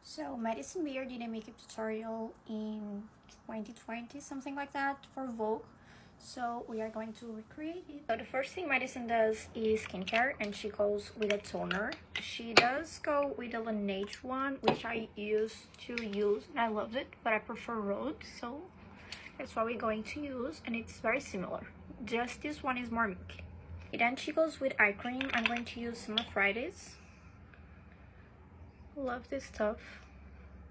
So Madison Beer did a makeup tutorial in 2020, something like that, for Vogue. So we are going to recreate it. So the first thing Madison does is skincare, and she goes with a toner. She does go with a Laneige one, which I used to use and I loved it, but I prefer Rose, so that's what we're going to use, and it's very similar. Just this one is more milky. Then she goes with eye cream. I'm going to use some Fridays. Love this stuff.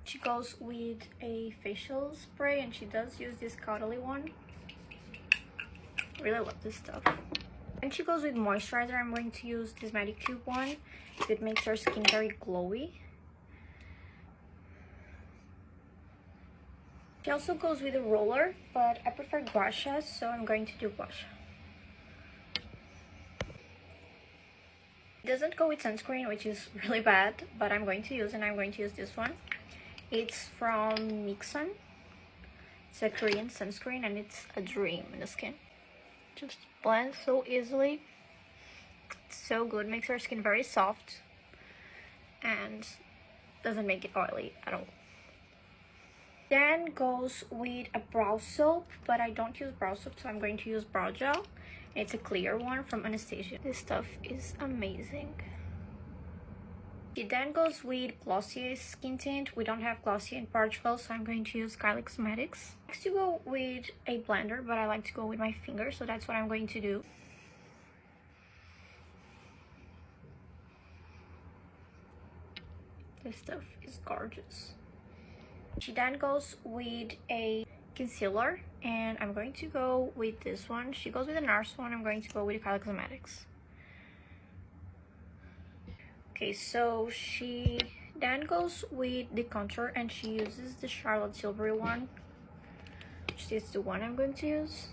She goes with a facial spray, and she does use this cuddly one. Really love this stuff. And she goes with moisturizer. I'm going to use this Medicube one. It makes her skin very glowy. She also goes with a roller, but I prefer gua sha, so I'm going to do gua sha. It doesn't go with sunscreen, which is really bad, but I'm going to use, and I'm going to use this one. It's from Mixon. It's a Korean sunscreen, and it's a dream in the skin. Just blends so easily. It's so good. Makes our skin very soft and doesn't make it oily at all. Then goes with a brow soap, but I don't use brow soap, so I'm going to use brow gel. It's a clear one from Anastasia. This stuff is amazing. It then goes with Glossier skin tint. We don't have Glossier in Portugal, so I'm going to use Kylie Cosmetics. Next to go with a blender, but I like to go with my finger, so that's what I'm going to do. This stuff is gorgeous. She then goes with a concealer, and I'm going to go with this one. She goes with a NARS one. I'm going to go with Kylie Cosmetics. Okay, so she then goes with the contour, and she uses the Charlotte Tilbury one, which is the one I'm going to use.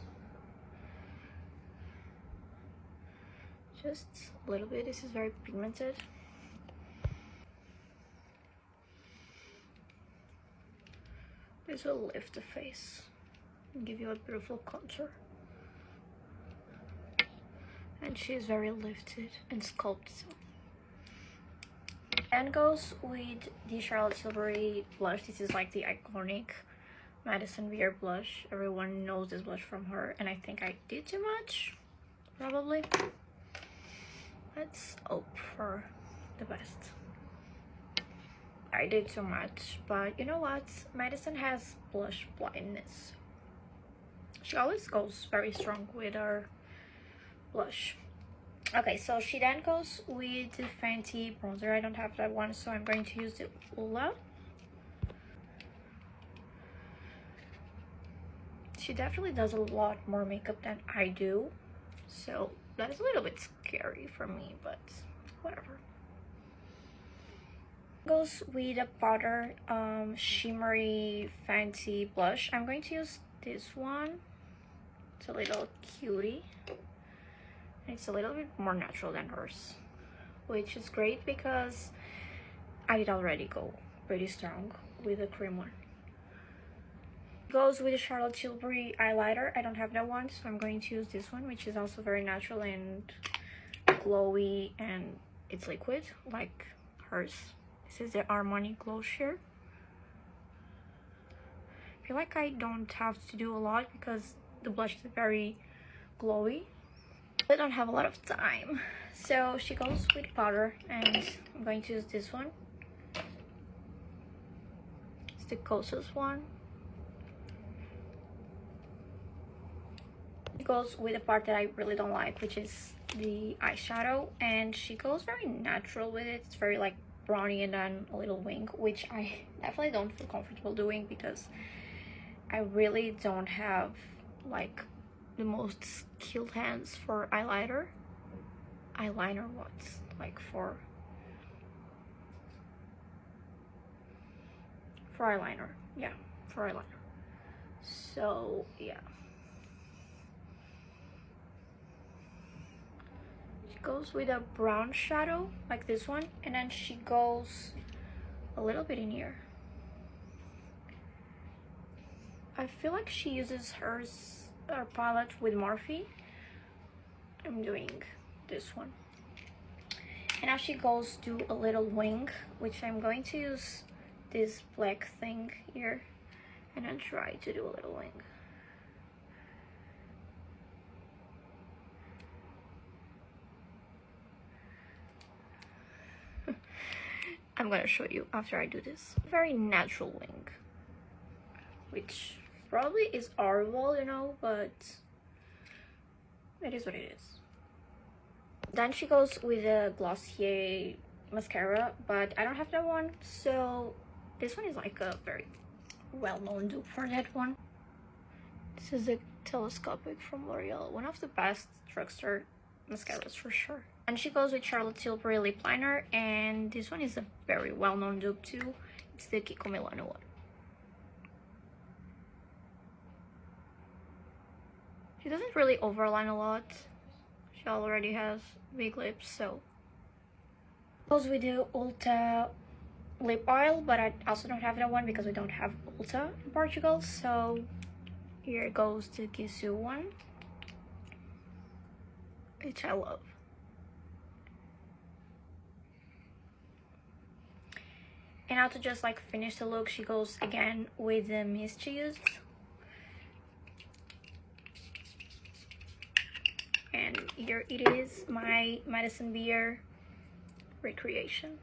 Just a little bit. This is very pigmented. This will lift the face and give you a beautiful contour. And she is very lifted and sculpted. And goes with the Charlotte Tilbury blush. This is like the iconic Madison Beer blush. Everyone knows this blush from her, and I think I did too much, probably. Let's hope for the best. I did too much, but you know what? Madison has blush blindness. She always goes very strong with her blush. Okay, so she then goes with the Fenty bronzer. I don't have that one, so I'm going to use the Ula. She definitely does a lot more makeup than I do, so that is a little bit scary for me, but whatever. Goes with a powder shimmery Fenty blush. I'm going to use this one. It's a little cutie. It's a little bit more natural than hers, which is great because I did already go pretty strong with the cream one. Goes with the Charlotte Tilbury eyeliner. I don't have that one, so I'm going to use this one, which is also very natural and glowy, and it's liquid like hers. This is the Armani Glow Sheer. I feel like I don't have to do a lot because the blush is very glowy. I don't have a lot of time, so she goes with powder, and I'm going to use this one. It's the Kosas one. She goes with the part that I really don't like, which is the eyeshadow, and she goes very natural with it. It's very like brownie and then a little wing, which I definitely don't feel comfortable doing because I really don't have like the most skilled hands for eyeliner what, like for eyeliner, yeah, for eyeliner. So yeah, she goes with a brown shadow like this one, and then she goes a little bit in here. I feel like she uses her palette with Morphe. I'm doing this one. And now she goes to a little wing, which I'm going to use this black thing here and then try to do a little wing. I'm gonna show you after I do this. Very natural wing, which probably is horrible, you know, but it is what it is. Then she goes with a Glossier mascara, but I don't have that one, so this one is like a very well-known dupe for that one. This is a telescopic from L'Oreal, one of the best drugstore mascaras for sure. And she goes with Charlotte Tilbury lip liner, and this one is a very well-known dupe too. It's the Kiko Milano one. She doesn't really overline a lot. She already has big lips, so. Goes with the Ulta lip oil, but I also don't have that one because we don't have Ulta in Portugal. So here goes the Gisou one, which I love. And now to just like finish the look, she goes again with the mist she used. And here it is, my Madison Beer Recreation.